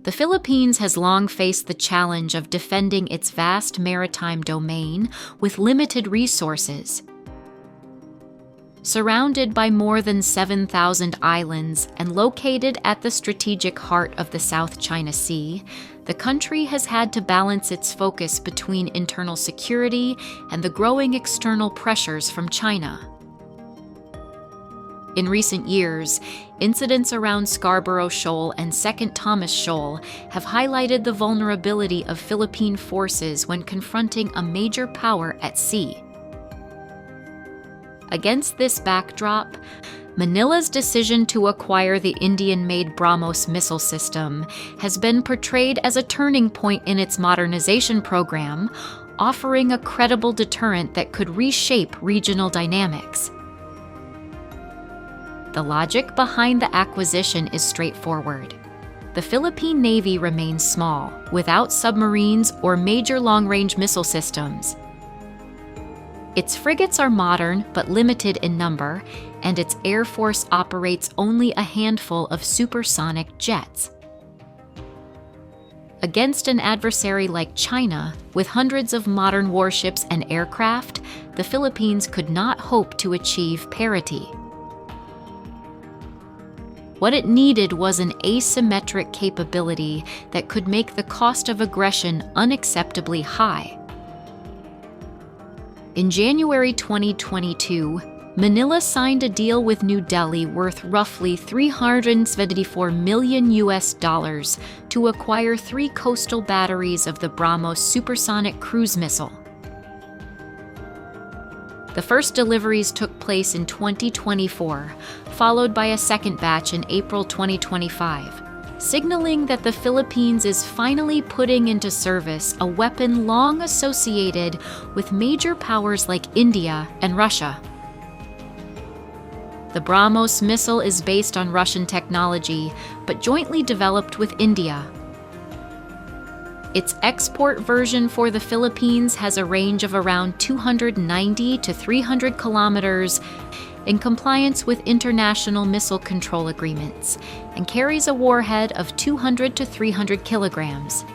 The Philippines has long faced the challenge of defending its vast maritime domain with limited resources. Surrounded by more than 7,000 islands and located at the strategic heart of the South China Sea, the country has had to balance its focus between internal security and the growing external pressures from China. In recent years, incidents around Scarborough Shoal and Second Thomas Shoal have highlighted the vulnerability of Philippine forces when confronting a major power at sea. Against this backdrop, Manila's decision to acquire the Indian-made BrahMos missile system has been portrayed as a turning point in its modernization program, offering a credible deterrent that could reshape regional dynamics. The logic behind the acquisition is straightforward. The Philippine Navy remains small, without submarines or major long-range missile systems. Its frigates are modern but limited in number, and its Air Force operates only a handful of supersonic jets. Against an adversary like China, with hundreds of modern warships and aircraft, the Philippines could not hope to achieve parity. What it needed was an asymmetric capability that could make the cost of aggression unacceptably high. In January 2022, Manila signed a deal with New Delhi worth roughly $374 million to acquire 3 coastal batteries of the BrahMos supersonic cruise missile. The first deliveries took place in 2024, followed by a second batch in April 2025, signaling that the Philippines is finally putting into service a weapon long associated with major powers like India and Russia. The BrahMos missile is based on Russian technology, but jointly developed with India. Its export version for the Philippines has a range of around 290 to 300 kilometers in compliance with international missile control agreements and carries a warhead of 200 to 300 kilograms.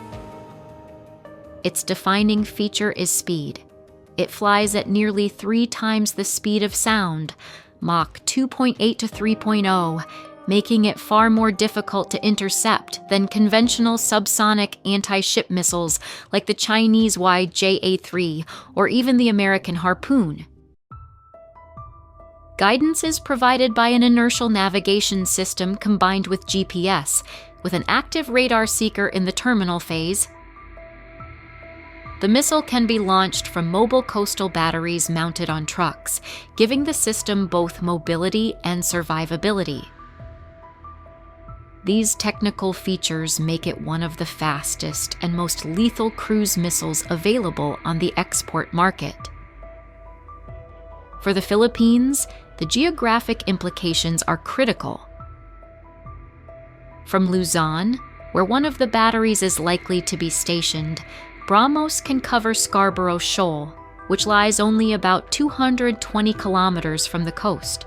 Its defining feature is speed. It flies at nearly 3 times the speed of sound, Mach 2.8 to 3.0, making it far more difficult to intercept than conventional subsonic anti-ship missiles like the Chinese YJA-3 or even the American Harpoon. Guidance is provided by an inertial navigation system combined with GPS, with an active radar seeker in the terminal phase. The missile can be launched from mobile coastal batteries mounted on trucks, giving the system both mobility and survivability. These technical features make it one of the fastest and most lethal cruise missiles available on the export market. For the Philippines, the geographic implications are critical. From Luzon, where one of the batteries is likely to be stationed, BrahMos can cover Scarborough Shoal, which lies only about 220 kilometers from the coast.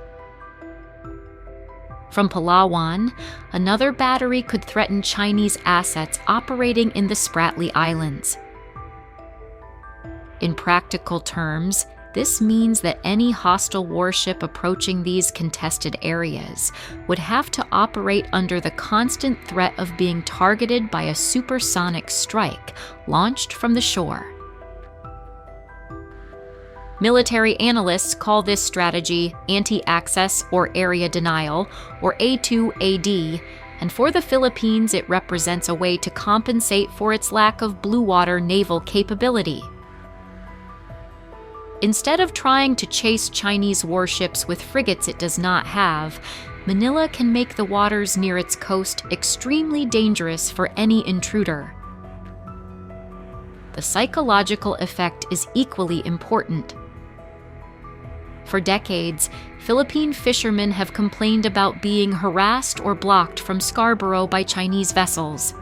From Palawan, another battery could threaten Chinese assets operating in the Spratlys Islands. In practical terms, this means that any hostile warship approaching these contested areas would have to operate under the constant threat of being targeted by a supersonic strike launched from the shore. Military analysts call this strategy anti-access or area denial, or A2AD, and for the Philippines it represents a way to compensate for its lack of blue water naval capability. Instead of trying to chase Chinese warships with frigates it does not have, Manila can make the waters near its coast extremely dangerous for any intruder. The psychological effect is equally important. For decades, Philippine fishermen have complained about being harassed or blocked from Scarborough by Chinese vessels.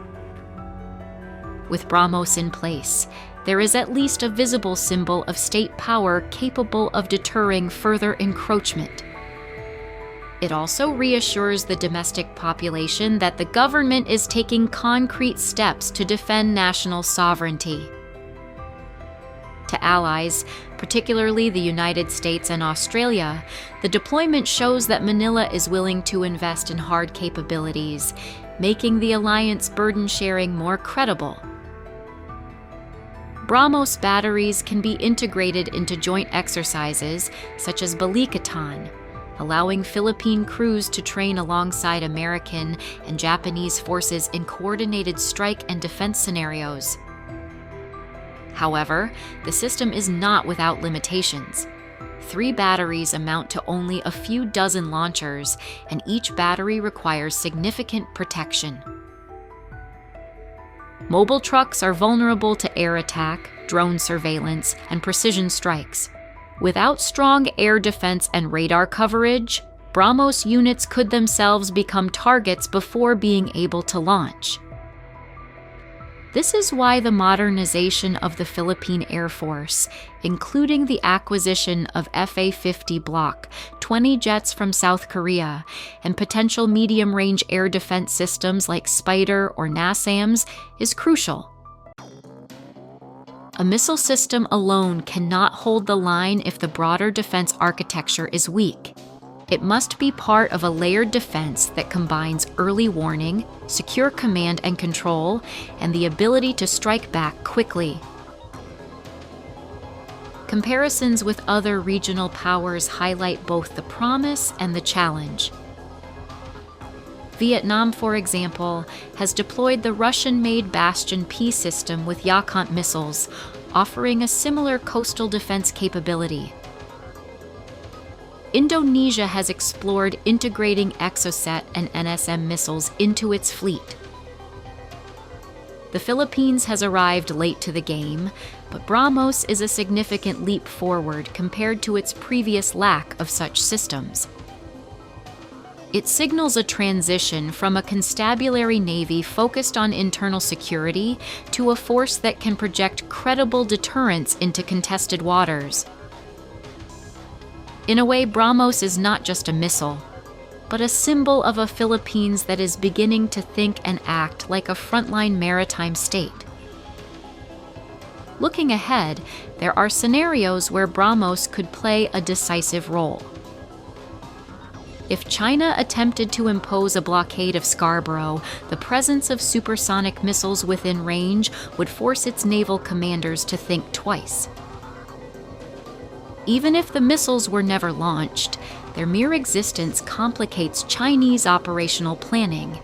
With BrahMos in place, there is at least a visible symbol of state power capable of deterring further encroachment. It also reassures the domestic population that the government is taking concrete steps to defend national sovereignty. To allies, particularly the United States and Australia, the deployment shows that Manila is willing to invest in hard capabilities, making the alliance burden sharing more credible. BrahMos batteries can be integrated into joint exercises such as Balikatan, allowing Philippine crews to train alongside American and Japanese forces in coordinated strike and defense scenarios. However, the system is not without limitations. 3 batteries amount to only a few dozen launchers, and each battery requires significant protection. Mobile trucks are vulnerable to air attack, drone surveillance, and precision strikes. Without strong air defense and radar coverage, BrahMos units could themselves become targets before being able to launch. This is why the modernization of the Philippine Air Force, including the acquisition of FA-50 Block 20 jets from South Korea, and potential medium-range air defense systems like Spider or NASAMS, is crucial. A missile system alone cannot hold the line if the broader defense architecture is weak. It must be part of a layered defense that combines early warning, secure command and control, and the ability to strike back quickly. Comparisons with other regional powers highlight both the promise and the challenge. Vietnam, for example, has deployed the Russian-made Bastion P system with Yakont missiles, offering a similar coastal defense capability. Indonesia has explored integrating Exocet and NSM missiles into its fleet. The Philippines has arrived late to the game, but BrahMos is a significant leap forward compared to its previous lack of such systems. It signals a transition from a constabulary navy focused on internal security to a force that can project credible deterrence into contested waters. In a way, BrahMos is not just a missile, but a symbol of a Philippines that is beginning to think and act like a frontline maritime state. Looking ahead, there are scenarios where BrahMos could play a decisive role. If China attempted to impose a blockade of Scarborough, the presence of supersonic missiles within range would force its naval commanders to think twice. Even if the missiles were never launched, their mere existence complicates Chinese operational planning.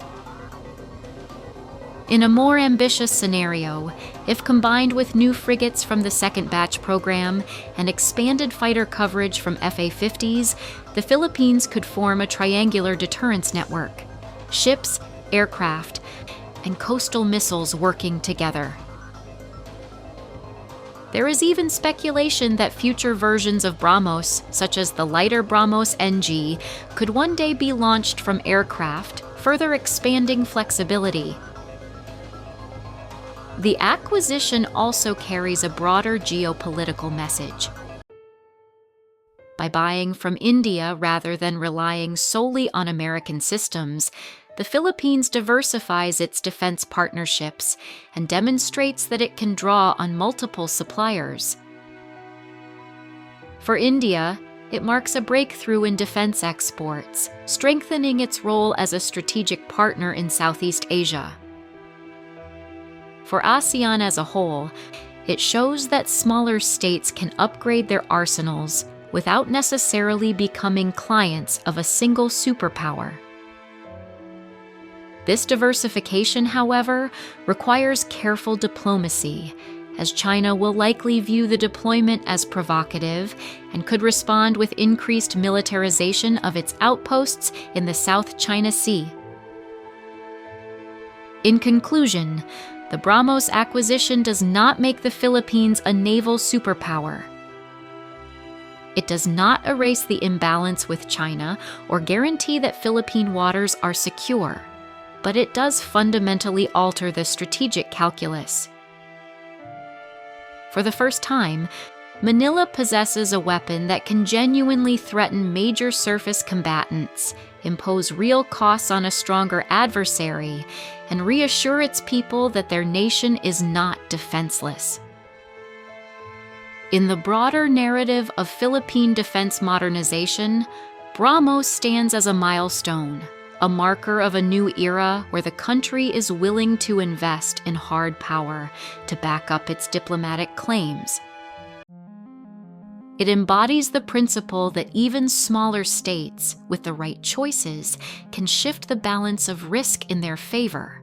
In a more ambitious scenario, if combined with new frigates from the second batch program and expanded fighter coverage from FA-50s, the Philippines could form a triangular deterrence network: ships, aircraft, and coastal missiles working together. There is even speculation that future versions of BrahMos, such as the lighter BrahMos NG, could one day be launched from aircraft, further expanding flexibility. The acquisition also carries a broader geopolitical message. By buying from India rather than relying solely on American systems, the Philippines diversifies its defense partnerships and demonstrates that it can draw on multiple suppliers. For India, it marks a breakthrough in defense exports, strengthening its role as a strategic partner in Southeast Asia. For ASEAN as a whole, it shows that smaller states can upgrade their arsenals without necessarily becoming clients of a single superpower. This diversification, however, requires careful diplomacy, as China will likely view the deployment as provocative and could respond with increased militarization of its outposts in the South China Sea. In conclusion, the BrahMos acquisition does not make the Philippines a naval superpower. It does not erase the imbalance with China or guarantee that Philippine waters are secure, but it does fundamentally alter the strategic calculus. For the first time, Manila possesses a weapon that can genuinely threaten major surface combatants, impose real costs on a stronger adversary, and reassure its people that their nation is not defenseless. In the broader narrative of Philippine defense modernization, BrahMos stands as a milestone, a marker of a new era where the country is willing to invest in hard power to back up its diplomatic claims. It embodies the principle that even smaller states, with the right choices, can shift the balance of risk in their favor.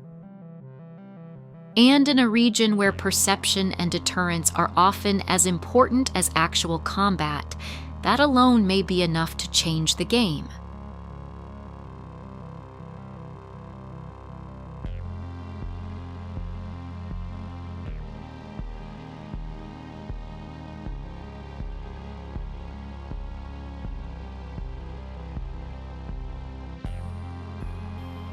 And in a region where perception and deterrence are often as important as actual combat, that alone may be enough to change the game.